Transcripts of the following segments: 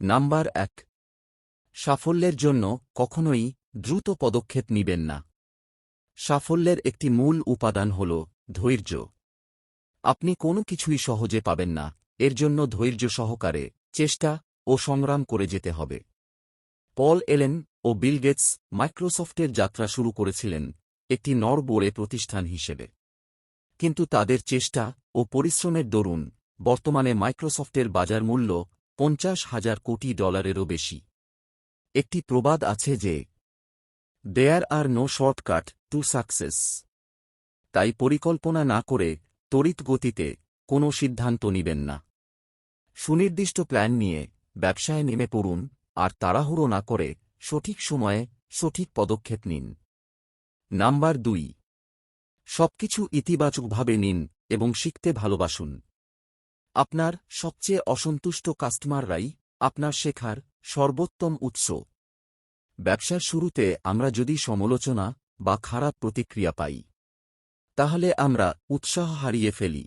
Number 1। সাফল্যের জন্য কখনোই দ্রুত পদক্ষেপ নিবেন না। সাফল্যের একটি মূল উপাদান হল ধৈর্য। আপনি কোনো কিছুই সহজে পাবেন না, এর জন্য ধৈর্য সহকারে চেষ্টা ও সংগ্রাম করে যেতে হবে। পল এলেন ও বিল গেটস মাইক্রোসফটের যাত্রা শুরু করেছিলেন একটি নড়বড়ে প্রতিষ্ঠান হিসেবে। কিন্তু তাদের চেষ্টা ও পরিশ্রমের দরুন বর্তমানে মাইক্রোসফটের বাজার মূল্য $50,000 কোটি বেশি। একটি প্রবাদ আছে যে, দেয়ার আর নো শর্টকাট টু সাকসেস। তাই পরিকল্পনা না করে তড়িৎ গতিতে কোনো সিদ্ধান্ত নিবেন না। সুনির্দিষ্ট প্ল্যান নিয়ে ব্যবসায় নেমে পড়ুন, আর তাড়াহুড়ো না করে সঠিক সময়ে সঠিক পদক্ষেপ নিন। নাম্বার 2। সবকিছু ইতিবাচকভাবে নিন এবং শিখতে ভালোবাসুন। আপনার সবচেয়ে অসন্তুষ্ট কাস্টমাররাই আপনার শেখার সর্বোত্তম উৎস। ব্যবসার শুরুতে আমরা যদি সমালোচনা বা খারাপ প্রতিক্রিয়া পাই, তাহলে আমরা উৎসাহ হারিয়ে ফেলি।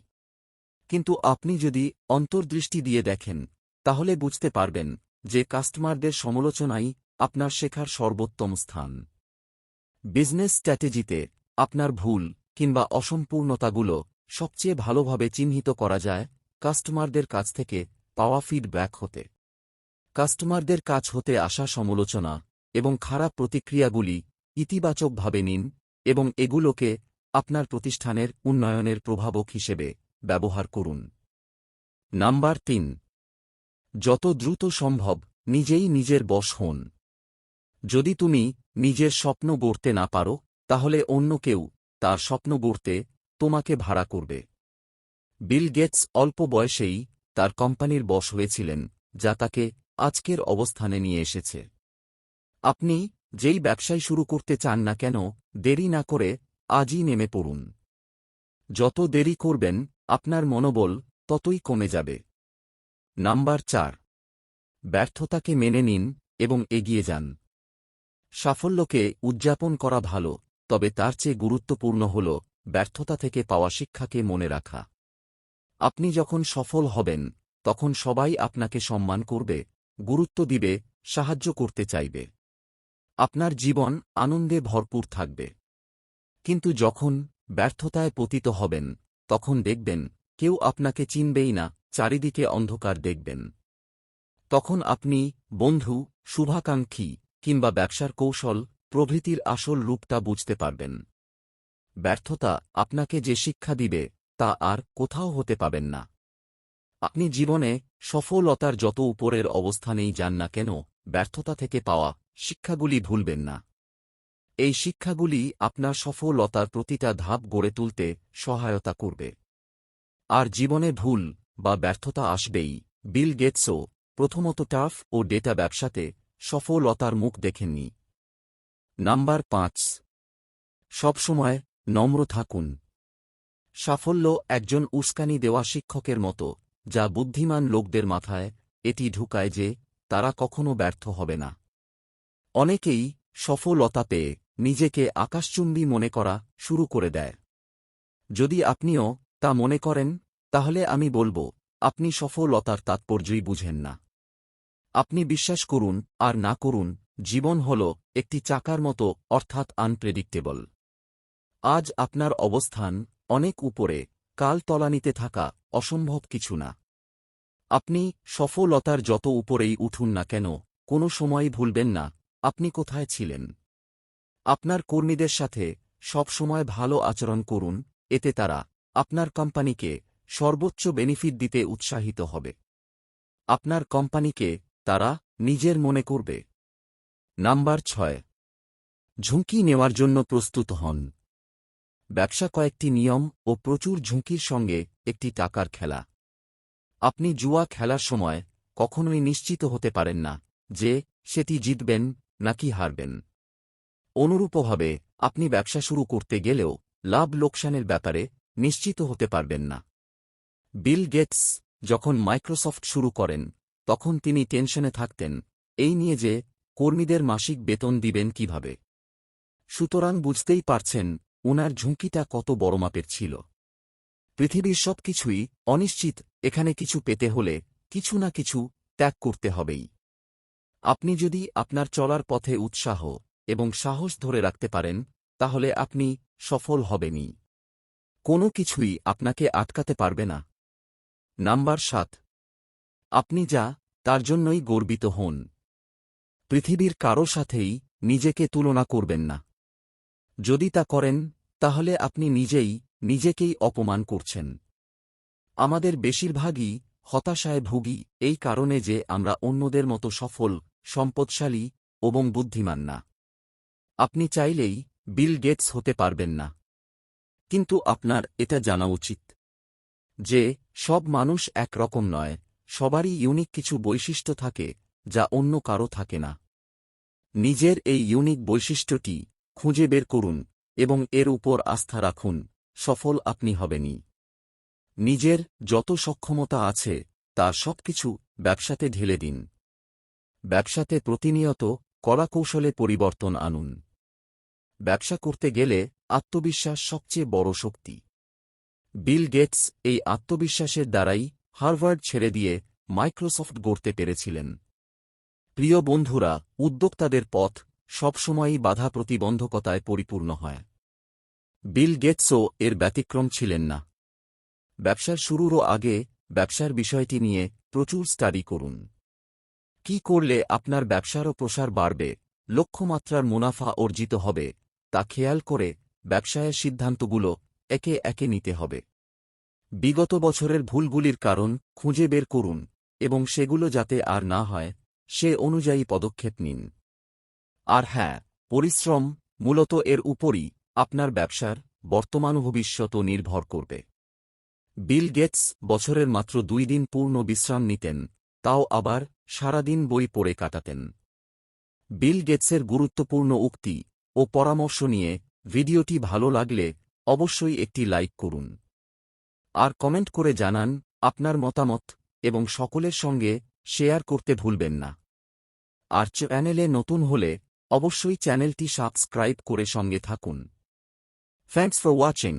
কিন্তু আপনি যদি অন্তর্দৃষ্টি দিয়ে দেখেন, তাহলে বুঝতে পারবেন যে কাস্টমারদের সমালোচনাই আপনার শেখার সর্বোত্তম স্থান। বিজনেস স্ট্র্যাটেজিতে আপনার ভুল কিংবা অসম্পূর্ণতাগুলো সবচেয়ে ভালোভাবে চিহ্নিত করা যায় কাস্টমারদের কাছ থেকে পাওয়া ফিডব্যাক হতে। কাস্টমারদের কাছ হতে আসা সমালোচনা এবং খারাপ প্রতিক্রিয়াগুলি ইতিবাচকভাবে নিন এবং এগুলোকে আপনার প্রতিষ্ঠানের উন্নয়নের প্রভাবক হিসেবে ব্যবহার করুন। নাম্বার 3। যত দ্রুত সম্ভব নিজেই নিজের বশ হন। যদি তুমি নিজের স্বপ্ন গড়তে না পারো, তাহলে অন্য কেউ তার স্বপ্ন গড়তে তোমাকে ভাড়া করবে। বিল গেটস অল্প বয়সেই তার কোম্পানির বশ হয়েছিলেন, যা তাকে আজকের অবস্থানে নিয়ে এসেছে। আপনি যেই ব্যবসায় শুরু করতে চান না কেন, দেরি না করে আজই নেমে পড়ুন। যত দেরি করবেন আপনার মনোবল ততই কমে যাবে। নাম্বার 4। ব্যর্থতাকে মেনে নিন এবং এগিয়ে যান। সাফল্যকে উদযাপন করা ভালো, তবে তার চেয়ে গুরুত্বপূর্ণ হল ব্যর্থতা থেকে পাওয়া শিক্ষাকে মনে রাখা। আপনি যখন সফল হবেন, তখন সবাই আপনাকে সম্মান করবে, গুরুত্ব দিবে, সাহায্য করতে চাইবে। আপনার জীবন আনন্দে ভরপুর থাকবে। কিন্তু যখন ব্যর্থতায় পতিত হবেন, তখন দেখবেন কেউ আপনাকে চিনবেই না, চারিদিকে অন্ধকার দেখবেন। তখন আপনি বন্ধু, শুভাকাঙ্ক্ষী কিংবা ব্যবসার কৌশল প্রভৃতির আসল রূপটা বুঝতে পারবেন। ব্যর্থতা আপনাকে যে শিক্ষা দিবে, তা আর কোথাও হতে পাবেন না। আপনি জীবনে সফলতার যত উপরের অবস্থানেই যান না কেন, ব্যর্থতা থেকে পাওয়া শিক্ষাগুলি ভুলবেন না। এই শিক্ষাগুলি আপনার সফলতার প্রতিটা ধাপ গড়ে তুলতে সহায়তা করবে। আর জীবনে ভুল বা ব্যর্থতা আসবেই। বিল গেটসও প্রথমত টার্ফ ও ডেটা ব্যবসাতে সফলতার মুখ দেখেননি। নাম্বার 5। সবসময় নম্র থাকুন। সাফল্য একজন উস্কানি দেওয়া শিক্ষকের মতো, যা বুদ্ধিমান লোকদের মাথায় এটি ঢুকায় যে তারা কখনো ব্যর্থ হবে না। অনেকেই সফলতা পেয়ে নিজেকে আকাশচুম্বী মনে করা শুরু করে দেয়। যদি আপনিও তা মনে করেন, তাহলে আমি বলবো, আপনি সফলতার তাৎপর্যই বুঝেন না। আপনি বিশ্বাস করুন আর না করুন, জীবন হল একটি চাকার মতো, অর্থাৎ আনপ্রেডিক্টেবল। আজ আপনার অবস্থান অনেক উপরে, কাল তলানিতে থাকা অসম্ভব কিছু না। আপনি সফলতার যত উপরেই উঠুন না কেন, কোনো সময়ই ভুলবেন না আপনি কোথায় ছিলেন। আপনার কর্মীদের সাথে সব সময় ভালো আচরণ করুন, এতে তারা আপনার কোম্পানিকে সর্বোচ্চ বেনিফিট দিতে উৎসাহিত হবে। আপনার কোম্পানিকে তারা নিজের মনে করবে। নাম্বার 6। ঝুঁকি নেওয়ার জন্য প্রস্তুত হন। ব্যবসা কয়েকটি নিয়ম ও প্রচুর ঝুঁকির সঙ্গে একটি টাকার খেলা। আপনি জুয়া খেলার সময় কখনোই নিশ্চিত হতে পারেন না যে সেটি জিতবেন নাকি হারবেন। অনুরূপভাবে আপনি ব্যবসা শুরু করতে গেলেও লাভ লোকসানের ব্যাপারে নিশ্চিত হতে পারবেন না। বিল গেটস যখন মাইক্রোসফট শুরু করেন, তখন তিনি টেনশনে থাকতেন এই নিয়ে যে কর্মীদের মাসিক বেতন দিবেন কিভাবে। সুতরাং বুঝতেই পারছেন উনার ঝুঁকিটা কত বড় মাপের ছিল। পৃথিবীর সবকিছুই অনিশ্চিত, এখানে কিছু পেতে হলে কিছু না কিছু ত্যাগ করতে হবেই। আপনি যদি আপনার চলার পথে উৎসাহ এবং সাহস ধরে রাখতে পারেন, তাহলে আপনি সফল হবেনই। কোনো কিছুই আপনাকে আটকাতে পারবে না। নাম্বার 7, আপনি যা তার জন্যই গর্বিত হন। পৃথিবীর কারো সাথেই নিজেকে তুলনা করবেন না। যদি তা করেন, তাহলে আপনি নিজেকেই অপমান করছেন। আমাদের বেশিরভাগই হতাশায় ভুগি এই কারণে যে আমরা অন্যদের মতো সফল, সম্পদশালী এবং বুদ্ধিমান না। আপনি চাইলেই বিল গেটস হতে পারবেন না। কিন্তু আপনার এটা জানা উচিত যে সব মানুষ একরকম নয়, সবারই ইউনিক কিছু বৈশিষ্ট্য থাকে যা অন্য কারো থাকে না। নিজের এই ইউনিক বৈশিষ্ট্যটি খুঁজে বের করুন এবং এর উপর আস্থা রাখুন, সফল আপনি হবেনই। নিজের যত সক্ষমতা আছে তা সবকিছু ব্যবসাতে ঢেলে দিন। ব্যবসাতে প্রতিনিয়ত কলাকৌশলে পরিবর্তন আনুন। ব্যবসা করতে গেলে আত্মবিশ্বাস সবচেয়ে বড় শক্তি। বিল গেটস এই আত্মবিশ্বাসের দ্বারাই হার্ভার্ড ছেড়ে দিয়ে মাইক্রোসফট গড়তে পেরেছিলেন। প্রিয় বন্ধুরা, উদ্যোক্তাদের পথ সবসময়ই বাধা প্রতিবন্ধকতায় পরিপূর্ণ হয়। বিল গেটসও এর ব্যতিক্রম ছিলেন না। ব্যবসার শুরুরও আগে ব্যবসার বিষয়টি নিয়ে প্রচুর স্টাডি করুন। কি করলে আপনার ব্যবসারও প্রসার বাড়বে, লক্ষ্যমাত্রার মুনাফা অর্জিত হবে, তা খেয়াল করে ব্যবসায়ের সিদ্ধান্তগুলো একে একে নিতে হবে। বিগত বছরের ভুলগুলির কারণ খুঁজে বের করুন এবং সেগুলো যাতে আর না হয় সে অনুযায়ী পদক্ষেপ নিন। আর হ্যাঁ, পরিশ্রম মূলত এর উপরই আপনার ব্যবসার বর্তমান ও ভবিষ্যৎও নির্ভর করবে। বিল গেটস বছরের মাত্র 2 দিন পূর্ণ বিশ্রাম নিতেন, তাও আবার সারাদিন বই পড়ে কাটাতেন। বিল গেটসের গুরুত্বপূর্ণ উক্তি ও পরামর্শ নিয়ে ভিডিওটি ভালো লাগলে অবশ্যই একটি লাইক করুন আর কমেন্ট করে জানান আপনার মতামত এবং সকলের সঙ্গে শেয়ার করতে ভুলবেন না। আর চ্যানেলে নতুন হলে অবশ্যই চ্যানেলটি সাবস্ক্রাইব করে সঙ্গে থাকুন। Thanks for watching.